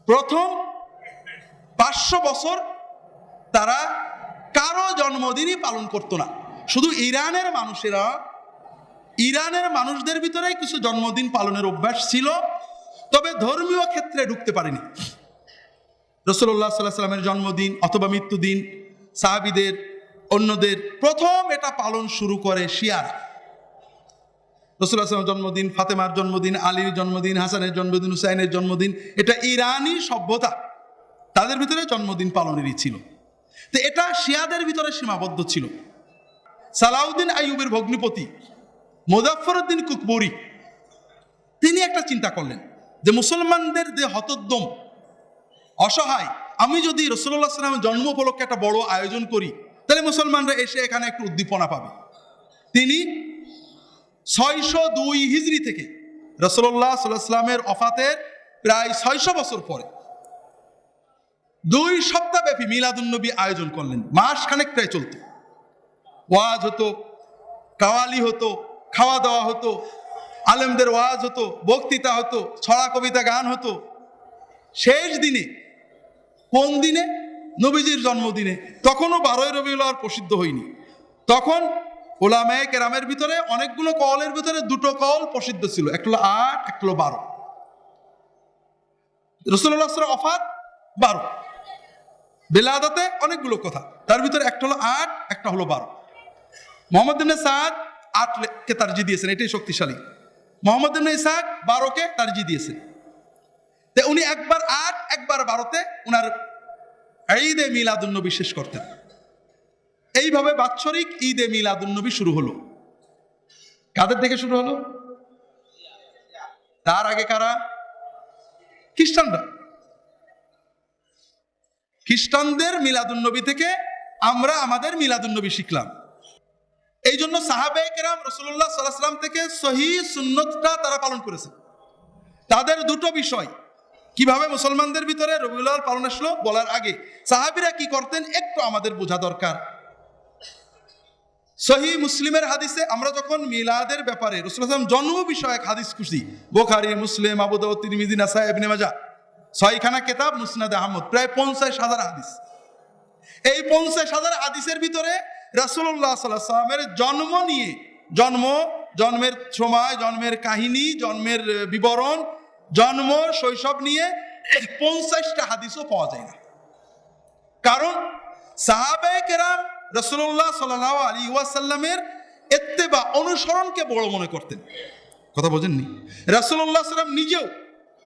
প্রথম 500 বছর তারা কারো জন্মদিনই পালন করতো না। শুধু ইরানের মানুষদের ভিতরে কিছু জন্মদিন পালনের অভ্যাস ছিল, তবে ধর্মীয় ক্ষেত্রে ঢুকতে পারেনি। রাসূলুল্লাহ সাল্লাল্লাহু আলাইহি ওয়াসাল্লামের জন্মদিন অথবা মৃত্যুদিন, সাহাবীদের, অন্যদের প্রথম এটা পালন শুরু করে শিয়ারা। রাসূলুল্লাহ সাল্লাল্লাহু আলাইহি ওয়াসাল্লামের জন্মদিন, ফাতেমার জন্মদিন, আলীর জন্মদিন, হাসানের জন্মদিন, হুসাইনের জন্মদিন, এটা ইরানি সভ্যতা, তাদের ভিতরে জন্মদিন পালনেরই ছিল। তো এটা শিয়াদের ভিতরে সীমাবদ্ধ ছিল। সালাউদ্দিন আইয়ুবের ভগ্নিপতি মুজাফফরউদ্দিন কুকবরি তিনি একটা চিন্তা করলেন যে মুসলমানদের যে হতোদ্যম, অসহায়, আমি যদি রাসূলুল্লাহ সাল্লাল্লাহু আলাইহি ওয়াসাল্লামের জন্ম উপলক্ষে একটা বড় আয়োজন করি, তাহলে মুসলমানরা এসে এখানে একটু উদ্দীপনা পাবে। তিনি 602 হিজরি থেকে রাসূলুল্লাহ সাল্লাল্লাহু আলাইহি ওয়াসাল্লামের ওফাতের প্রায় 600 বছর পরে 2 সপ্তাহব্যাপী মিলাদুন্নবী আয়োজন করলেন। মাস খানেক প্রায় চলত। ওয়াজ হতো, কাওয়ালি হতো, খাওয়া দাওয়া হতো, আলেমদের ওয়াজ হতো, বক্তৃতা হতো, ছড়া কবিতা গান হতো। শেষ দিনে, কোন দিনে? নবীজির জন্মদিনে। তখনও 12 রবিউল আউয়াল প্রসিদ্ধ হয়নি। তখন উলামায়ে কেরামের ভিতরে অনেকগুলো কওলের ভিতরে 2টো কওল প্রসিদ্ধ ছিল, একটা হলো 8, একটা হলো 12। রাসূলুল্লাহ সাল্লাল্লাহু আলাইহি ওয়াসাল্লাম ওফাত 12, বেলাদাতে অনেকগুলো কথা, তার ভিতরে একটা হলো 8, একটা হলো 12। মুহাম্মদ ইবনে সাদ 8-কে তারজি দিয়েছেন, এটাই শক্তিশালী। মুহাম্মদ ইবনে ইসহাক 12-কে তারজি দিয়েছেন। তো উনি একবার 8, একবার 12-তে উনার ঈদে মিলাদুন্নবী শেষ করতেন। এইভাবে বাৎসরিক ঈদে মিলাদুন্নবী শুরু হলো। কাদের থেকে শুরু হলো? তার আগে কারা? খ্রিস্টানরা। খ্রিস্টানদের মিলাদুন্নবী থেকে আমরা আমাদের মিলাদুন্নবী শিখলাম। এই জন্য সাহাবায়ে কেরাম রাসূলুল্লাহ সাল্লাল্লাহু আলাইহি ওয়াসাল্লাম থেকে সহিহ সুন্নতটা তারা পালন করেছে। তাদের 2টো বিষয়, কিভাবে মুসলমানদের ভিতরে রবিউল আউয়াল পালন আসলো বলার আগে সাহাবীরা কি করতেন একটু আমাদের বোঝা দরকার। সহিহ মুসলিমের হাদিসে আমরা যখন মিলাদের ব্যাপারে রাসূলুল্লাহ সাল্লাল্লাহু আলাইহি ওয়াসাল্লাম জন্ম বিষয়ক হাদিস খুঁজি, বুখারী, মুসলিম, আবু দাউদ, তিরমিজি, নাসাঈ, ইবনে মাজাহ, 6খানা কিতাব, মুসনাদ আহমদ, প্রায় 50,000 হাদিস। এই 50,000 হাদিসের ভিতরে রাসূলুল্লাহ সাল্লাল্লাহু আলাইহি ওয়াসাল্লামের জন্ম নিয়ে, জন্মের সময়, জন্মের কাহিনী, জন্মের বিবরণ, জন্ম শৈশব নিয়ে 50টা হাদিসও পাওয়া যায় না। কারণ সাহাবায়ে কেরাম রাসূলুল্লাহ সাল্লাল্লাহু আলাইহি ওয়াসাল্লামের ইত্তেবা, অনুসরণকে বড় মনে করতেন। কথা বোঝেননি? রাসূলুল্লাহ সাল্লাল্লাহু আলাইহি ওয়াসাল্লাম নিজেও